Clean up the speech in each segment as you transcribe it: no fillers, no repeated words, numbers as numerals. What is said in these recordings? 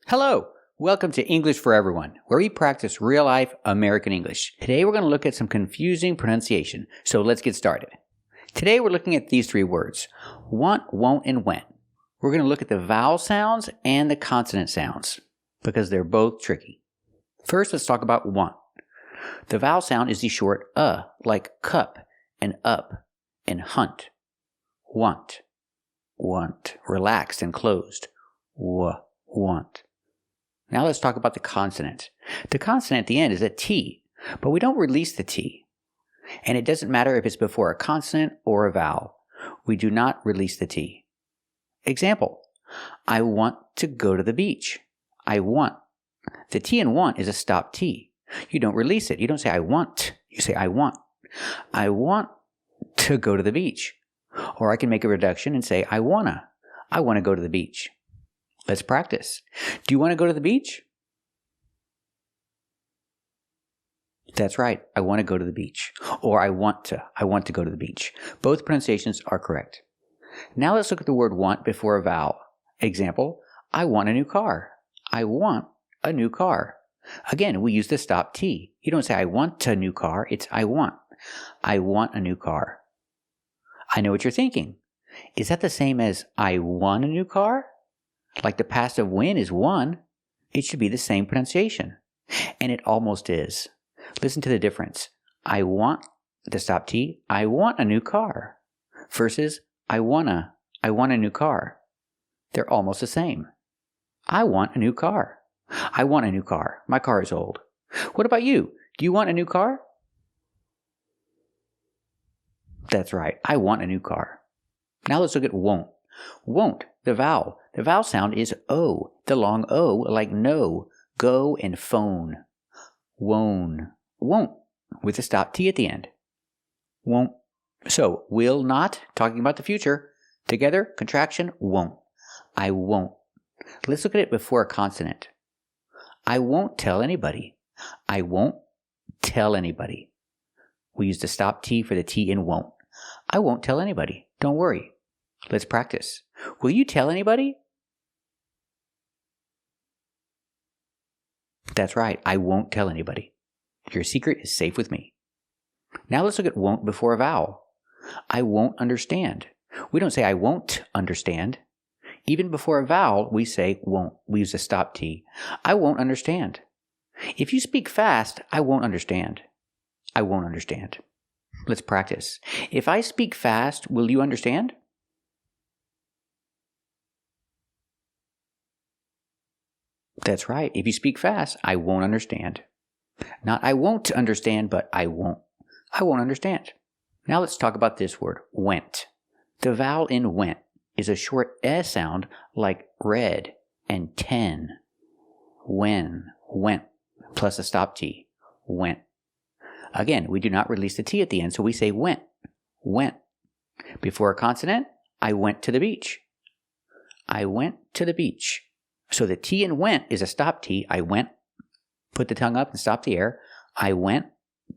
Hello! Welcome to English for Everyone, where we practice real-life American English. Today we're going to look at some confusing pronunciation, so let's get started. Today we're looking at these three words: want, won't, and when. We're going to look at the vowel sounds and the consonant sounds, because they're both tricky. First, let's talk about want. The vowel sound is the short like cup and up and hunt. Want, want, relaxed and closed. Want. Now let's talk about the consonant. The consonant at the end is a T, but we don't release the T. And it doesn't matter if it's before a consonant or a vowel. We do not release the T. Example, I want to go to the beach. I want. The T in want is a stop T. You don't release it. You don't say I want. You say I want. I want to go to the beach. Or I can make a reduction and say I want to go to the beach. Let's practice. Do you want to go to the beach? That's right. I want to go to the beach. Or I want to go to the beach. Both pronunciations are correct. Now let's look at the word want before a vowel. Example, I want a new car. I want a new car. Again, we use the stop T. You don't say I want a new car. It's I want. I want a new car. I know what you're thinking. Is that the same as I won a new car? Like the past of win is won, it should be the same pronunciation. And it almost is. Listen to the difference. I want, the stop T, I want a new car. Versus I want a new car. They're almost the same. I want a new car. I want a new car. My car is old. What about you? Do you want a new car? That's right. I want a new car. Now let's look at won't. Won't, the vowel. The vowel sound is O, the long O, like no, go, and phone. Won't, with a stop T at the end. Won't. So, will not, talking about the future. Together, contraction, won't. I won't. Let's look at it before a consonant. I won't tell anybody. I won't tell anybody. We use the stop T for the T in won't. I won't tell anybody. Don't worry. Let's practice. Will you tell anybody? That's right. I won't tell anybody. Your secret is safe with me. Now let's look at won't before a vowel. I won't understand. We don't say I won't understand. Even before a vowel, we say won't. We use a stop T. I won't understand. If you speak fast, I won't understand. I won't understand. Let's practice. If I speak fast, will you understand? That's right. If you speak fast, I won't understand. Not I won't understand, but I won't. I won't understand. Now let's talk about this word, went. The vowel in went is a short S sound like red and 10. When, went, plus a stop T. Went. Again, we do not release the T at the end, so we say went. Went. Before a consonant, I went to the beach. I went to the beach. So the T in went is a stop T. I went. Put the tongue up and stop the air. I went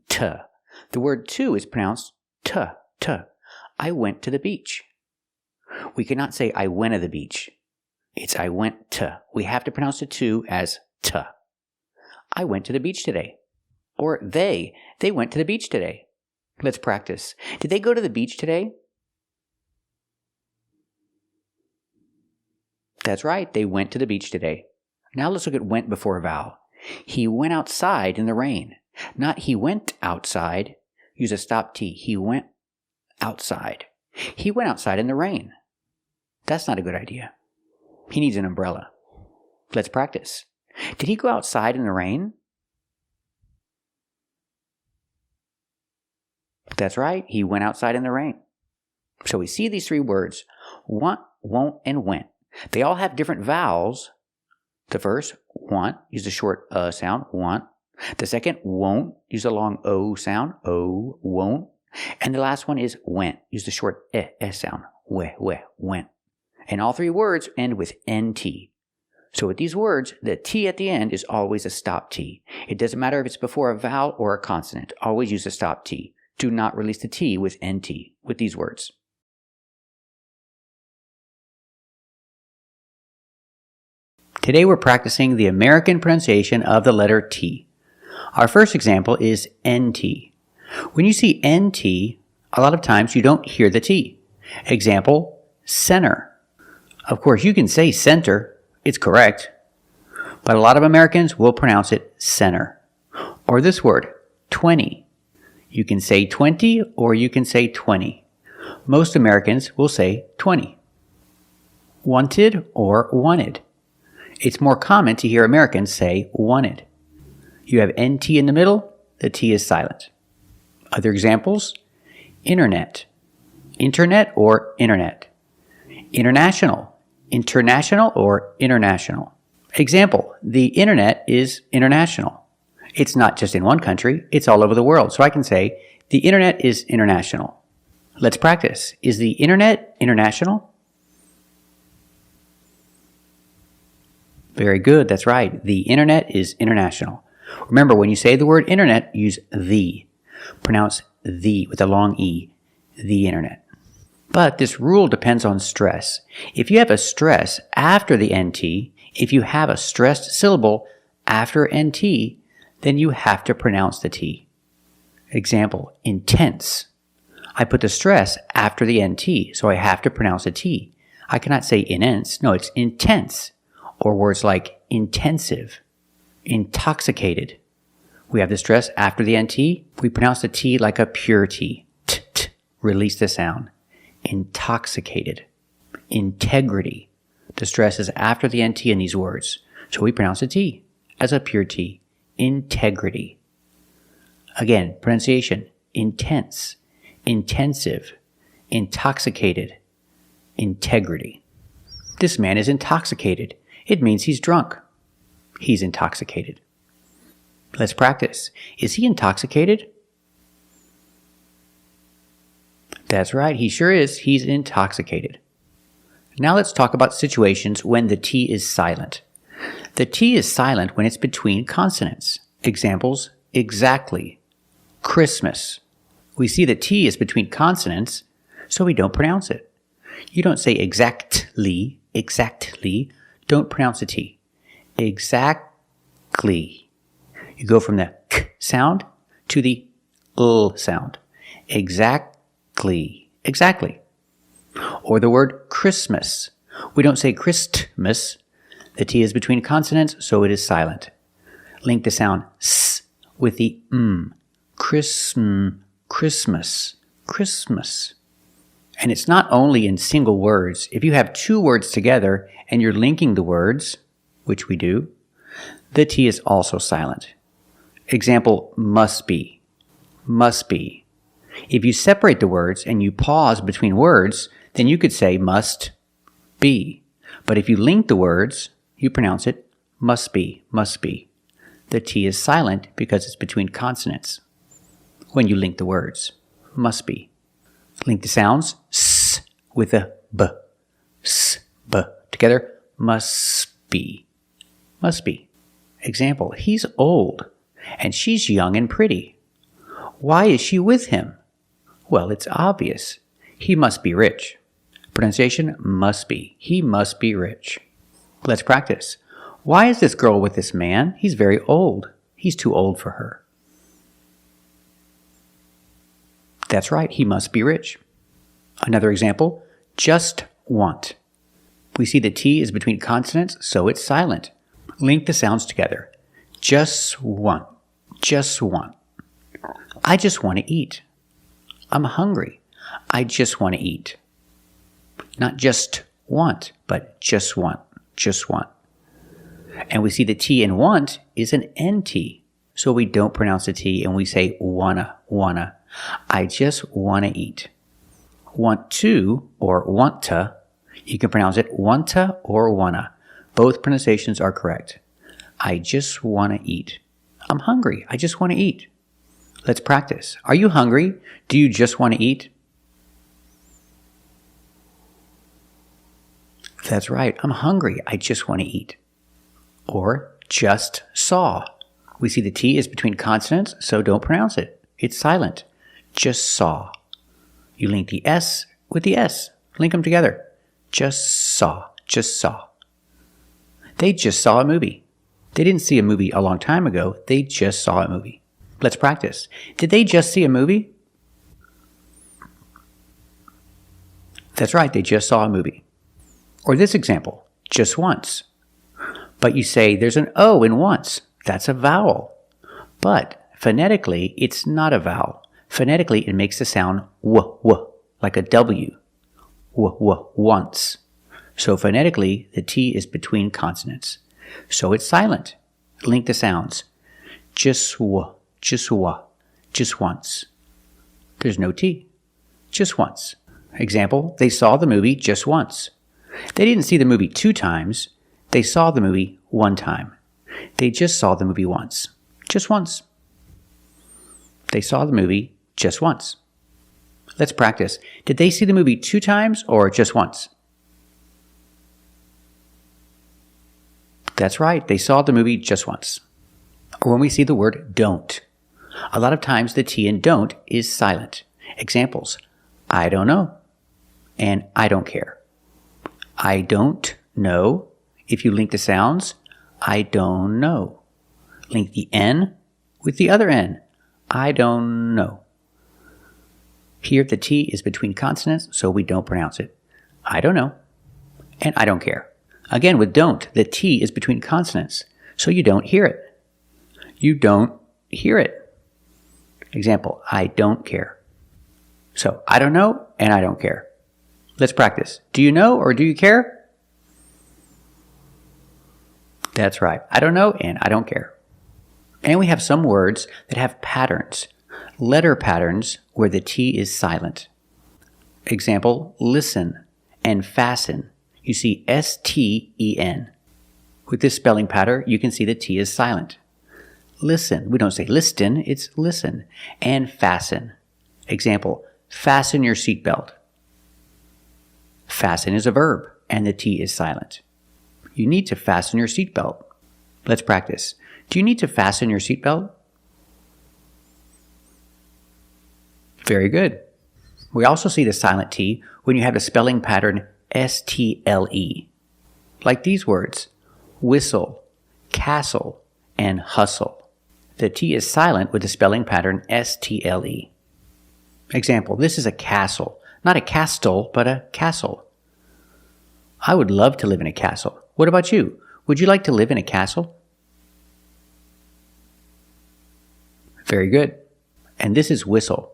to. The word to is pronounced to. I went to the beach. We cannot say I went to the beach. It's I went to. We have to pronounce the to as to. I went to the beach today. Or they went to the beach today. Let's practice. Did they go to the beach today? That's right, they went to the beach today. Now let's look at went before a vowel. He went outside in the rain. Not he went outside. Use a stop T. He went outside. He went outside in the rain. That's not a good idea. He needs an umbrella. Let's practice. Did he go outside in the rain? That's right, he went outside in the rain. So we see these three words, want, won't, and went. They all have different vowels. The first, want, use the short sound, want. The second, won't, use a long O sound, O, won't. And the last one is went, use the short S sound, went. And all three words end with NT. So with these words, the T at the end is always a stop T. It doesn't matter if it's before a vowel or a consonant. Always use a stop T. Do not release the T with NT with these words. Today we're practicing the American pronunciation of the letter T. Our first example is NT. When you see NT, a lot of times you don't hear the T. Example, center. Of course, you can say center. It's correct. But a lot of Americans will pronounce it center. Or this word, 20. You can say 20 or you can say 20. Most Americans will say 20. Wanted or wanted. It's more common to hear Americans say wanted. You have NT in the middle, the T is silent. Other examples, internet. Internet or internet. International. International or international. Example, the internet is international. It's not just in one country, it's all over the world. So I can say, the internet is international. Let's practice. Is the internet international? Very good, that's right. The internet is international. Remember, when you say the word internet, use the. Pronounce the with a long E, the internet. But this rule depends on stress. If you have a stress after the NT, if you have a stressed syllable after NT, then you have to pronounce the T. Example, intense. I put the stress after the NT, so I have to pronounce a T. I cannot say immense. No, it's intense. Or words like intensive, intoxicated. We have the stress after the NT. We pronounce the T like a pure T. T. Release the sound. Intoxicated. Integrity. The stress is after the NT in these words. So we pronounce the T as a pure T. Integrity. Again, pronunciation. Intense. Intensive. Intoxicated. Integrity. This man is intoxicated. It means he's drunk. He's intoxicated. Let's practice. Is he intoxicated? That's right, he sure is. He's intoxicated. Now let's talk about situations when the T is silent. The T is silent when it's between consonants. Examples, exactly, Christmas. We see the T is between consonants, so we don't pronounce it. You don't say exactly, exactly. Don't pronounce the T. Exactly. You go from the k sound to the l sound. Exactly. Exactly. Or the word Christmas. We don't say Christmas. The T is between consonants, so it is silent. Link the sound s with the m. Christmas. Christmas. And it's not only in single words. If you have two words together and you're linking the words, which we do, the T is also silent. Example, must be. Must be. If you separate the words and you pause between words, then you could say must be. But if you link the words, you pronounce it must be, must be. The T is silent because it's between consonants when you link the words. Must be. Link the sounds s with a b. S, b. Together, must be. Must be. Example, he's old and she's young and pretty. Why is she with him? Well, it's obvious. He must be rich. Pronunciation, must be. He must be rich. Let's practice. Why is this girl with this man? He's very old. He's too old for her. That's right, he must be rich. Another example, just want. We see the T is between consonants, so it's silent. Link the sounds together. Just want. Just want. I just want to eat. I'm hungry. I just want to eat. Not just want, but just want. Just want. And we see the T in want is an NT. So we don't pronounce the T and we say wanna, wanna. I just want to eat. Want to or want to, you can pronounce it wanta or wanna. Both pronunciations are correct. I just want to eat. I'm hungry. I just want to eat. Let's practice. Are you hungry? Do you just want to eat? That's right. I'm hungry. I just want to eat. Or just saw. We see the T is between consonants, so don't pronounce it. It's silent. Just saw. You link the S with the S. Link them together. Just saw. Just saw. They just saw a movie. They didn't see a movie a long time ago. They just saw a movie. Let's practice. Did they just see a movie? That's right, they just saw a movie. Or this example, just once. But you say there's an O in once. That's a vowel. But phonetically, it's not a vowel. Phonetically, it makes the sound w, like a W. W, once. So phonetically, the T is between consonants. So it's silent. Link the sounds. Just w, just wa, just once. There's no T. Just once. Example, they saw the movie just once. They didn't see the movie 2 times. They saw the movie 1 time. They just saw the movie once. Just once. They saw the movie just once. Let's practice. Did they see the movie 2 times or just once? That's right. They saw the movie just once. Or when we see the word don't. A lot of times the T in don't is silent. Examples, I don't know and I don't care. I don't know. If you link the sounds, I don't know. Link the N with the other N. I don't know. Here the T is between consonants, so we don't pronounce it. I don't know and I don't care. Again, with don't, the T is between consonants, so you don't hear it. You don't hear it. Example, I don't care. So, I don't know and I don't care. Let's practice. Do you know or do you care? That's right. I don't know and I don't care. And we have some words that have patterns, letter patterns where the T is silent. Example, listen and fasten. You see S-T-E-N. With this spelling pattern, you can see the T is silent. Listen. We don't say listen, it's listen. And fasten. Example, fasten your seatbelt. Fasten is a verb, and the T is silent. You need to fasten your seatbelt. Let's practice. Do you need to fasten your seatbelt? Very good. We also see the silent T when you have the spelling pattern S-T-L-E. Like these words, whistle, castle, and hustle. The T is silent with the spelling pattern S-T-L-E. Example, this is a castle. Not a castle, but a castle. I would love to live in a castle. What about you? Would you like to live in a castle? Very good. And this is whistle.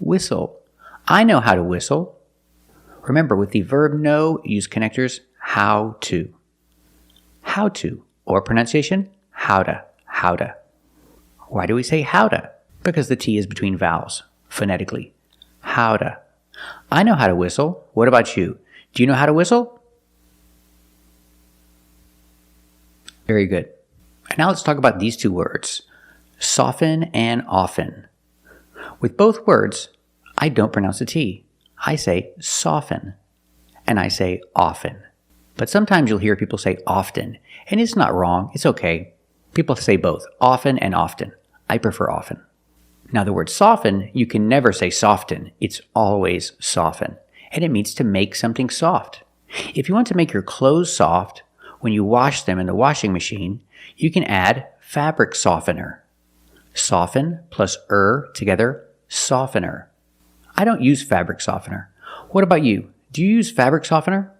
Whistle. I know how to whistle. Remember, with the verb know, use connectors how to. How to. Or pronunciation, howda, howda. Why do we say howda? Because the T is between vowels, phonetically. Howda. I know how to whistle. What about you? Do you know how to whistle? Very good. And now let's talk about these 2 words, soften and often. With both words, I don't pronounce the T. I say soften, and I say often. But sometimes you'll hear people say often, and it's not wrong. It's okay. People say both, often and often. I prefer often. Now the word soften, you can never say soften. It's always soften. And it means to make something soft. If you want to make your clothes soft, when you wash them in the washing machine, you can add fabric softener. Soften plus together, softener. I don't use fabric softener. What about you? Do you use fabric softener?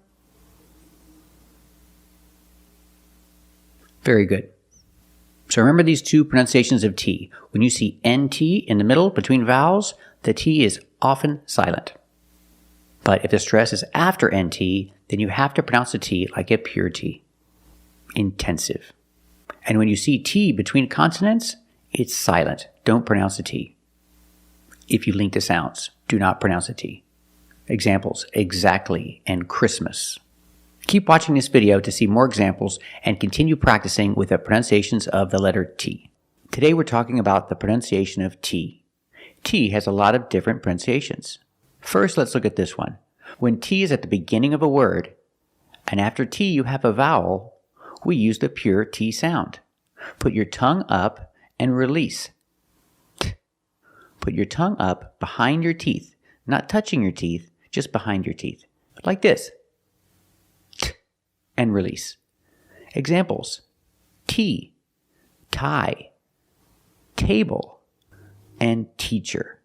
Very good. So remember these 2 pronunciations of T. When you see NT in the middle between vowels, the T is often silent. But if the stress is after NT, then you have to pronounce the T like a pure T. Intensive. And when you see T between consonants, it's silent. Don't pronounce the T. If you link the sounds, do not pronounce the T. Examples, exactly and Christmas. Keep watching this video to see more examples and continue practicing with the pronunciations of the letter T. Today we're talking about the pronunciation of T. T has a lot of different pronunciations. First, let's look at this one. When T is at the beginning of a word, and after T you have a vowel, we use the pure T sound. Put your tongue up and release. T. Put your tongue up behind your teeth, not touching your teeth, just behind your teeth. Like this. T. And release. Examples: tea, tie, table, and teacher.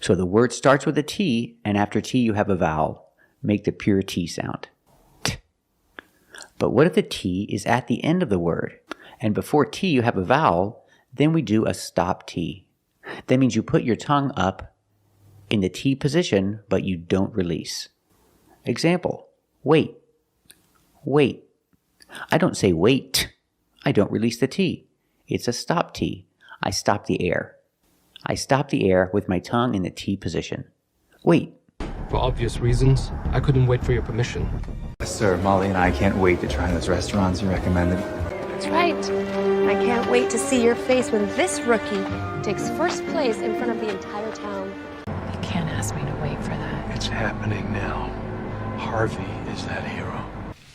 So the word starts with a T, and after T you have a vowel. Make the pure T sound. T. But what if the T is at the end of the word, and before T you have a vowel? Then we do a stop T. That means you put your tongue up in the T position, but you don't release. Example: wait, wait. I don't say wait. I don't release the T. It's a stop T. I stop the air. I stop the air with my tongue in the T position. Wait. For obvious reasons, I couldn't wait for your permission. Sir, Molly and I can't wait to try those restaurants you recommended. That's right. I can't wait to see your face when this rookie takes first place in front of the entire town. You can't ask me to wait for that. It's happening now. Harvey is that hero.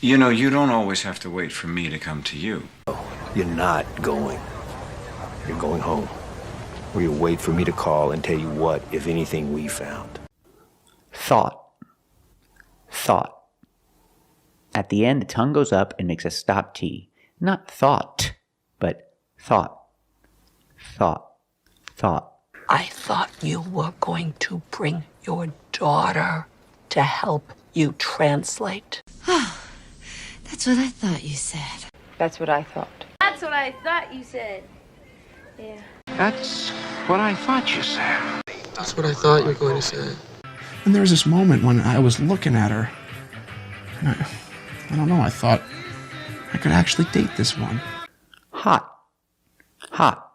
You know, you don't always have to wait for me to come to you. You're not going. You're going home. Where you wait for me to call and tell you what, if anything, we found. Thought. Thought. At the end, the tongue goes up and makes a stop T. Not thought, but thought. Thought. Thought. I thought you were going to bring your daughter to help you translate. That's what I thought you said. That's what I thought. That's what I thought you said. Yeah. That's what I thought you said. That's what I thought you were going to say. And there was this moment when I was looking at her, and I don't know, I thought I could actually date this one. Hot. Hot.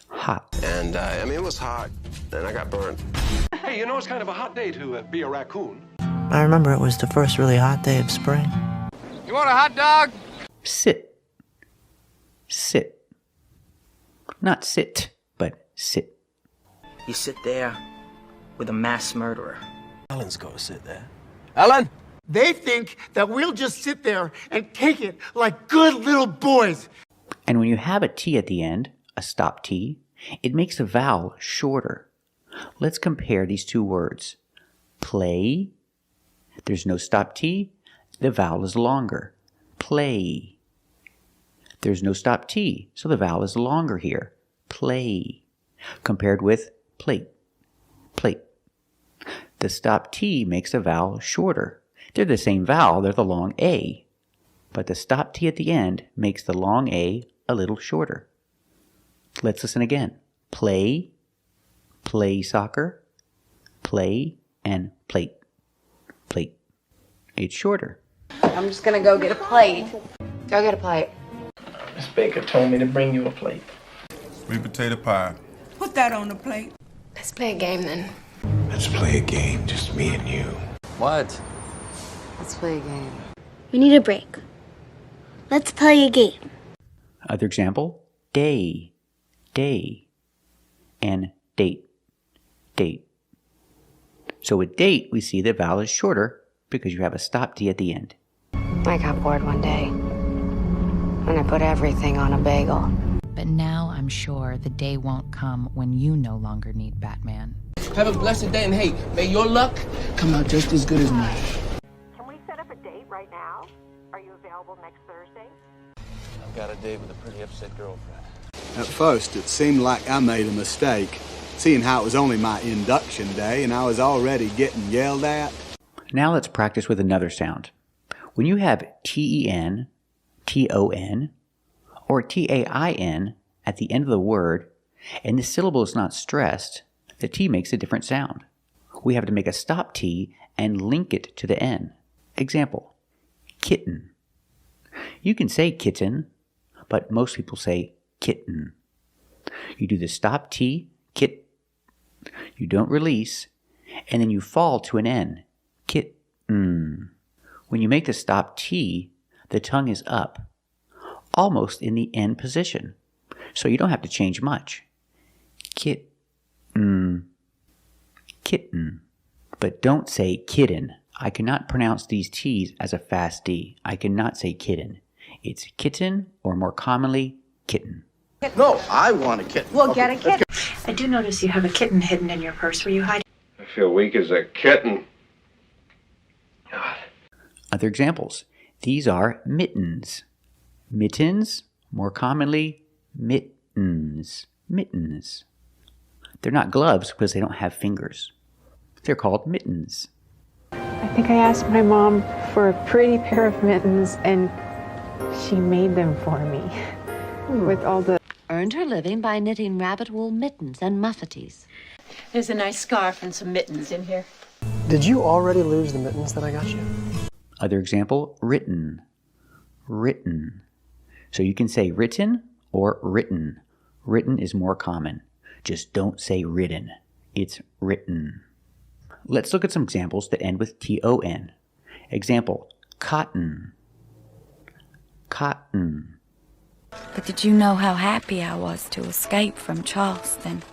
Hot. And, it was hot, and I got burned. Hey, you know, it's kind of a hot day to be a raccoon. I remember it was the first really hot day of spring. You want a hot dog? Sit. Sit. Not sit, but sit. You sit there with a mass murderer. Ellen's gonna sit there. Ellen? They think that we'll just sit there and take it like good little boys. And when you have a T at the end, a stop T, it makes the vowel shorter. Let's compare these two words. Play. There's no stop T. The vowel is longer. Play. There's no stop T, so the vowel is longer here. Play. Compared with plate. Plate. The stop T makes the vowel shorter. They're the same vowel, they're the long A. But the stop T at the end makes the long A a little shorter. Let's listen again. Play, play soccer, play, and plate. Plate. It's shorter. I'm just gonna go get a plate. Go get a plate. Miss Baker told me to bring you a plate. Sweet potato pie. Put that on the plate. Let's play a game then. Let's play a game, just me and you. What? Let's play a game. We need a break. Let's play a game. Other example, day, day, and date, date. So with date, we see the vowel is shorter because you have a stop T at the end. I got bored one day, and I put everything on a bagel. But now I'm sure the day won't come when you no longer need Batman. Have a blessed day, and hey, may your luck come out just as good as mine. Can we set up a date right now? Are you available next Thursday? I've got a date with a pretty upset girlfriend. At first, it seemed like I made a mistake, seeing how it was only my induction day and I was already getting yelled at. Now let's practice with another sound. When you have T-E-N, T-O-N, or T-A-I-N at the end of the word, and the syllable is not stressed, the T makes a different sound. We have to make a stop T and link it to the N. Example, kitten. You can say kitten, but most people say kitten. You do the stop T, kit. You don't release, and then you fall to an N, kitten. When you make the stop T, the tongue is up, almost in the N position, so you don't have to change much. Kitten. Kitten. But don't say kitten. I cannot pronounce these T's as a fast D. I cannot say kitten. It's kitten, or more commonly, kitten. No, I want a kitten. We'll get a kitten. I do notice you have a kitten hidden in your purse. Were you hiding? I feel weak as a kitten. Other examples. These are mittens. Mittens, more commonly, mittens. Mittens. They're not gloves because they don't have fingers. They're called mittens. I think I asked my mom for a pretty pair of mittens, and she made them for me with all the... Earned her living by knitting rabbit wool mittens and muffetees. There's a nice scarf and some mittens in here. Did you already lose the mittens that I got you? Other example, written. Written. So you can say written or written. Written is more common. Just don't say written. It's written. Let's look at some examples that end with T-O-N. Example, cotton. Cotton. But did you know how happy I was to escape from Charleston?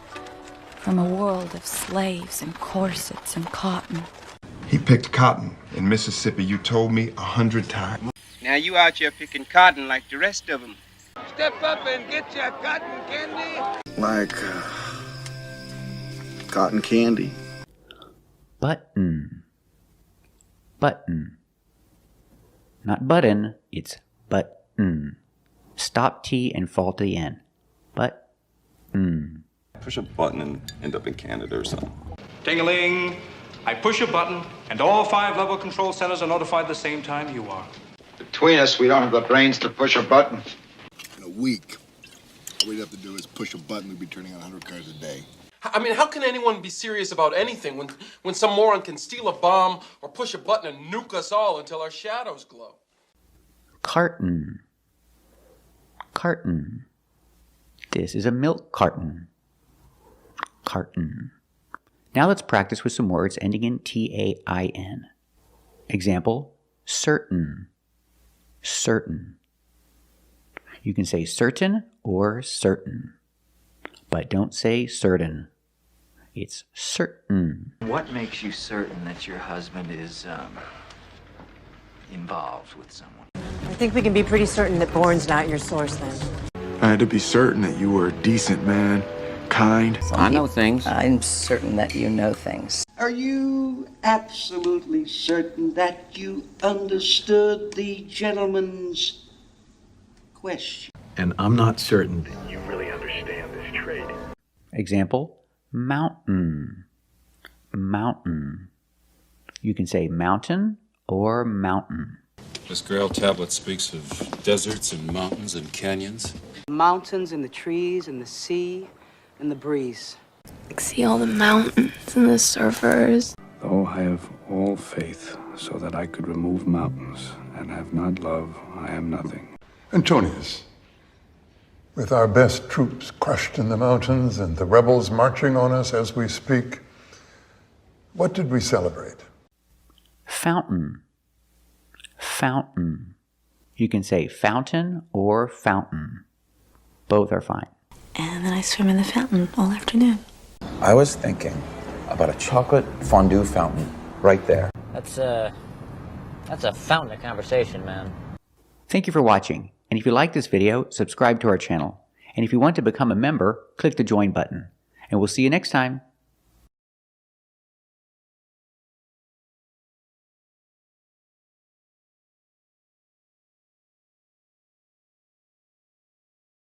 From a world of slaves and corsets and cotton. He picked cotton in Mississippi, you told me 100 times. Now you out here picking cotton like the rest of them. Step up and get your cotton candy. Like cotton candy. Button. Button. Not button, it's button. Stop T and fall to the N. Button. Push a button and end up in Canada or something. Ting-a-ling! I push a button, and all 5 level control centers are notified the same time you are. Between us, we don't have the brains to push a button. In a week, all we'd have to do is push a button, we'd be turning on 100 cars a day. I mean, how can anyone be serious about anything when some moron can steal a bomb or push a button and nuke us all until our shadows glow? Carton. Carton. This is a milk carton. Carton. Now let's practice with some words ending in T-A-I-N. Example, certain. Certain. You can say certain or certain, but don't say certain. It's certain. What makes you certain that your husband is involved with someone? I think we can be pretty certain that Bourne's not your source then. I had to be certain that you were a decent man, kind. I know things. I'm certain that you know things. Are you absolutely certain that you understood the gentleman's question? And I'm not certain that you really understand this trade. Example, mountain. Mountain. You can say mountain or mountain. This Grail tablet speaks of deserts and mountains and canyons. Mountains and the trees and the sea and the breeze. See all the mountains and the surfers. Though I have all faith so that I could remove mountains and have not love, I am nothing. Antonius, with our best troops crushed in the mountains and the rebels marching on us as we speak, what did we celebrate? Fountain. Fountain. You can say fountain or fountain. Both are fine. And then I swim in the fountain all afternoon. I was thinking about a chocolate fondue fountain right there. That's a fountain of conversation, man. Thank you for watching. And if you like this video, subscribe to our channel. And if you want to become a member, click the join button. And we'll see you next time.